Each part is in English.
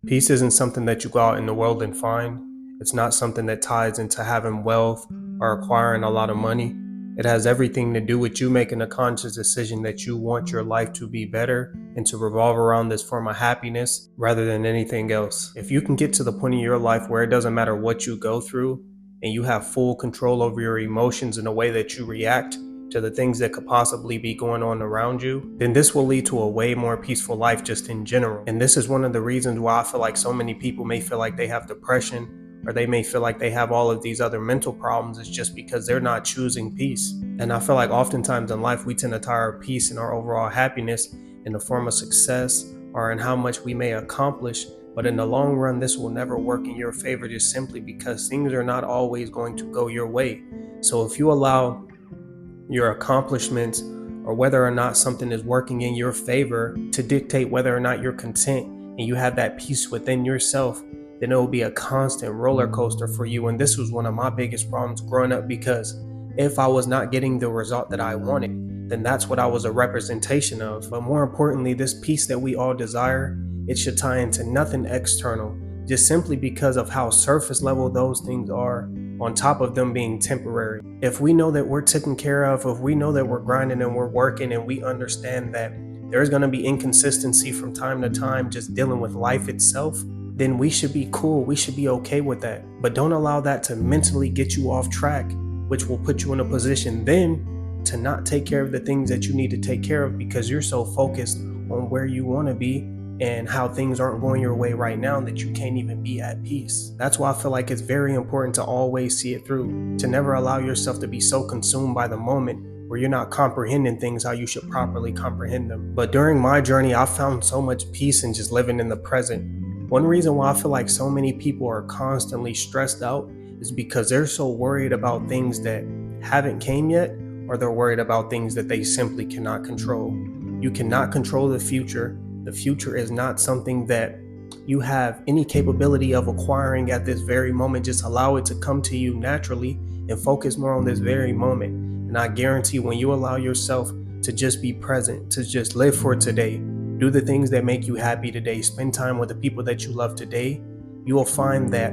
Peace isn't something that you go out in the world and find. It's not something that ties into having wealth or acquiring a lot of money. It has everything to do with you making a conscious decision that you want your life to be better and to revolve around this form of happiness rather than anything else. If you can get to the point in your life where it doesn't matter what you go through and you have full control over your emotions and the way that you react to the things that could possibly be going on around you, then this will lead to a way more peaceful life just in general. And this is one of the reasons why I feel like so many people may feel like they have depression or they may feel like they have all of these other mental problems. It's just because they're not choosing peace. And I feel like oftentimes in life we tend to tie our peace and our overall happiness in the form of success or in how much we may accomplish. But in the long run, this will never work in your favor just simply because things are not always going to go your way. So if you allow your accomplishments or whether or not something is working in your favor to dictate whether or not you're content and you have that peace within yourself, then it will be a constant roller coaster for you. And this was one of my biggest problems growing up, because if I was not getting the result that I wanted, then that's what I was a representation of. But more importantly, this peace that we all desire, it should tie into nothing external, just simply because of how surface level those things are, on top of them being temporary. If we know that we're taken care of, if we know that we're grinding and we're working and we understand that there's going to be inconsistency from time to time just dealing with life itself, then we should be cool. We should be okay with that. But don't allow that to mentally get you off track, which will put you in a position then to not take care of the things that you need to take care of because you're so focused on where you want to be and how things aren't going your way right now that you can't even be at peace. That's why I feel like it's very important to always see it through, to never allow yourself to be so consumed by the moment where you're not comprehending things how you should properly comprehend them. But during my journey, I found so much peace in just living in the present. One reason why I feel like so many people are constantly stressed out is because they're so worried about things that haven't came yet, or they're worried about things that they simply cannot control. You cannot control the future. The future is not something that you have any capability of acquiring at this very moment. Just allow it to come to you naturally and focus more on this very moment. And I guarantee when you allow yourself to just be present, to just live for today, do the things that make you happy today, spend time with the people that you love today, you will find that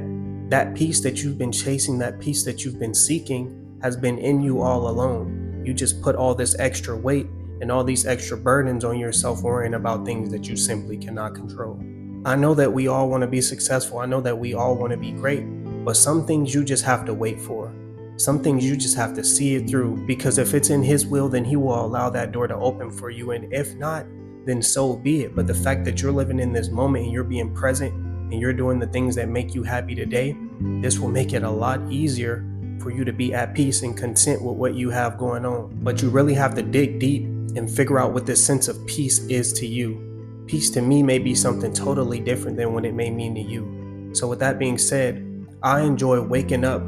that peace that you've been chasing, that peace that you've been seeking has been in you all alone. You just put all this extra weight and all these extra burdens on yourself worrying about things that you simply cannot control. I know that we all want to be successful. I know that we all want to be great, but some things you just have to wait for. Some things you just have to see it through, because if it's in His will, then He will allow that door to open for you. And if not, then so be it. But the fact that you're living in this moment and you're being present and you're doing the things that make you happy today, this will make it a lot easier for you to be at peace and content with what you have going on. But you really have to dig deep and figure out what this sense of peace is to you. Peace to me may be something totally different than what it may mean to you. So with that being said, I enjoy waking up,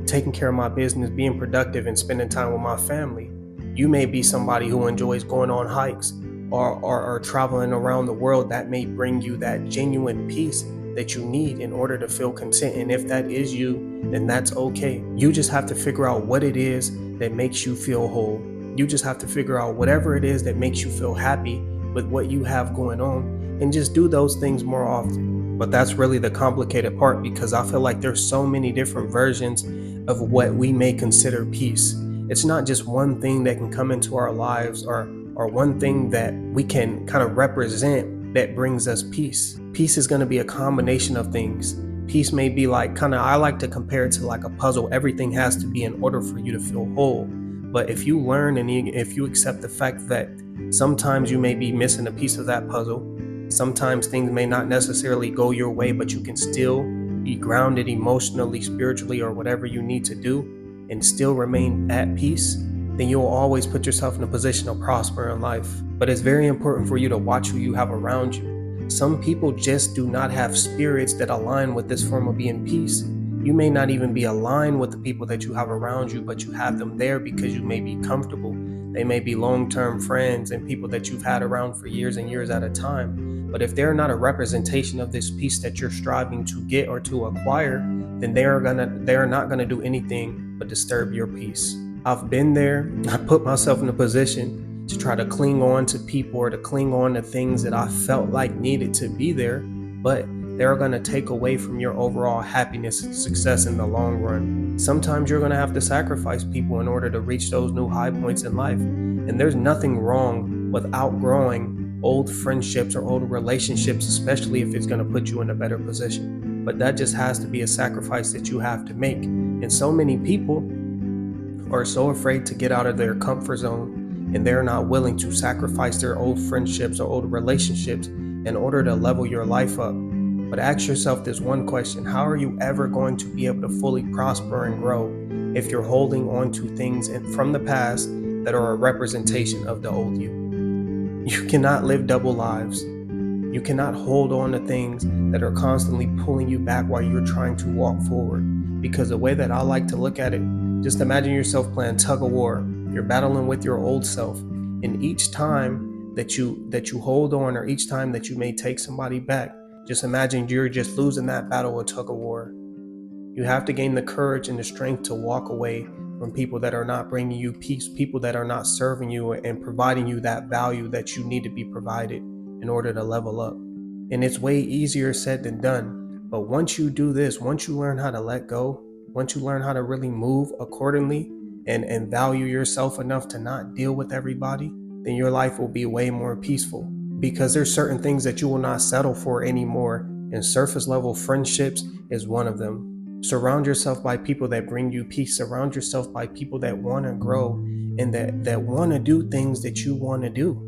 taking care of my business, being productive, and spending time with my family. You may be somebody who enjoys going on hikes or traveling around the world. That may bring you that genuine peace that you need in order to feel content. And if that is you, then that's okay. You just have to figure out what it is that makes you feel whole. You just have to figure out whatever it is that makes you feel happy with what you have going on, and just do those things more often. But that's really the complicated part, because I feel like there's so many different versions of what we may consider peace. It's not just one thing that can come into our lives or one thing that we can kind of represent that brings us peace. Peace is going to be a combination of things. Peace may be like I like to compare it to like a puzzle. Everything has to be in order for you to feel whole. But if you learn and if you accept the fact that sometimes you may be missing a piece of that puzzle, sometimes things may not necessarily go your way, but you can still be grounded emotionally, spiritually, or whatever you need to do and still remain at peace, then you'll always put yourself in a position to prosper in life. But it's very important for you to watch who you have around you. Some people just do not have spirits that align with this form of being peace. You may not even be aligned with the people that you have around you, but you have them there because you may be comfortable. They may be long-term friends and people that you've had around for years and years at a time. But if they're not a representation of this peace that you're striving to get or to acquire, then they are not gonna do anything but disturb your peace. I've been there. I put myself in a position to try to cling on to people or to cling on to things that I felt like needed to be there, but they're going to take away from your overall happiness and success in the long run. Sometimes you're going to have to sacrifice people in order to reach those new high points in life. And there's nothing wrong with outgrowing old friendships or old relationships, especially if it's going to put you in a better position. But that just has to be a sacrifice that you have to make. And so many people are so afraid to get out of their comfort zone, and they're not willing to sacrifice their old friendships or old relationships in order to level your life up. But ask yourself this one question: how are you ever going to be able to fully prosper and grow if you're holding on to things from the past that are a representation of the old you? You cannot live double lives. You cannot hold on to things that are constantly pulling you back while you're trying to walk forward. Because the way that I like to look at it, just imagine yourself playing tug of war. You're battling with your old self, and each time that you hold on, or each time that you may take somebody back, just imagine you're just losing that battle of tug of war. You have to gain the courage and the strength to walk away from people that are not bringing you peace, people that are not serving you and providing you that value that you need to be provided in order to level up. And it's way easier said than done. But once you do this, once you learn how to let go, once you learn how to really move accordingly and value yourself enough to not deal with everybody, then your life will be way more peaceful. Because there's certain things that you will not settle for anymore, and surface level friendships is one of them. Surround yourself by people that bring you peace. Surround yourself by people that want to grow and that want to do things that you want to do.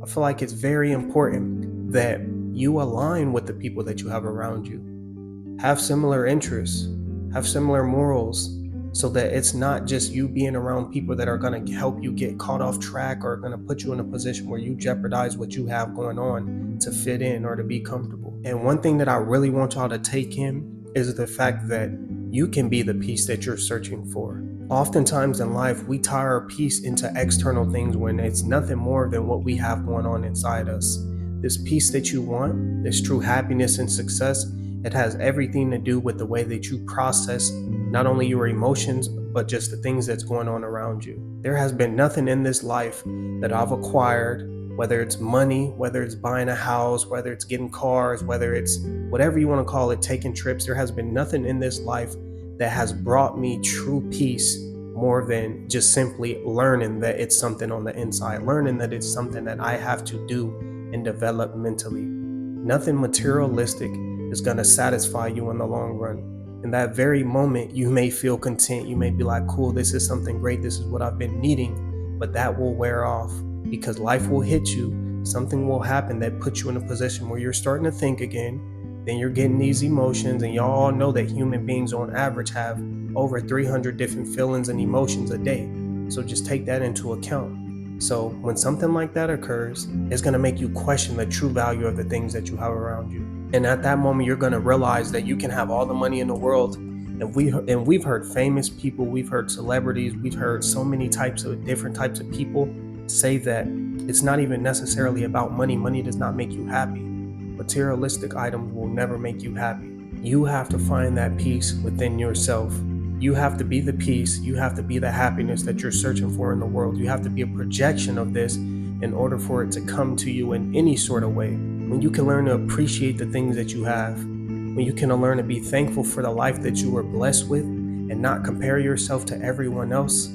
I feel like it's very important that you align with the people that you have around you. Have similar interests, have similar morals, so that it's not just you being around people that are going to help you get caught off track or going to put you in a position where you jeopardize what you have going on to fit in or to be comfortable. And one thing that I really want y'all to take in is the fact that you can be the peace that you're searching for. Oftentimes in life, we tie our peace into external things when it's nothing more than what we have going on inside us. This peace that you want, this true happiness and success, it has everything to do with the way that you process not only your emotions, but just the things that's going on around you. There has been nothing in this life that I've acquired, whether it's money, whether it's buying a house, whether it's getting cars, whether it's whatever you want to call it, taking trips. There has been nothing in this life that has brought me true peace more than just simply learning that it's something on the inside, learning that it's something that I have to do and develop mentally. Nothing materialistic is going to satisfy you in the long run. In that very moment, you may feel content. You may be like, cool, this is something great. This is what I've been needing. But that will wear off because life will hit you. Something will happen that puts you in a position where you're starting to think again. Then you're getting these emotions, and y'all all know that human beings on average have over 300 different feelings and emotions a day. So just take that into account. So when something like that occurs, it's going to make you question the true value of the things that you have around you. And at that moment, you're going to realize that you can have all the money in the world. And we've heard famous people, we've heard celebrities, we've heard so many different types of people say that it's not even necessarily about money. Money does not make you happy. Materialistic items will never make you happy. You have to find that peace within yourself. You have to be the peace. You have to be the happiness that you're searching for in the world. You have to be a projection of this in order for it to come to you in any sort of way. When you can learn to appreciate the things that you have, when you can learn to be thankful for the life that you were blessed with and not compare yourself to everyone else,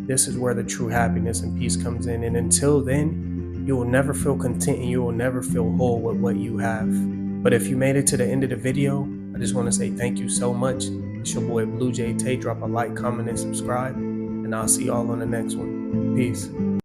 this is where the true happiness and peace comes in. And until then, you will never feel content and you will never feel whole with what you have. But if you made it to the end of the video, I just want to say thank you so much. It's your boy Blue Jay Tay. Drop a like, comment, and subscribe. And I'll see y'all on the next one. Peace.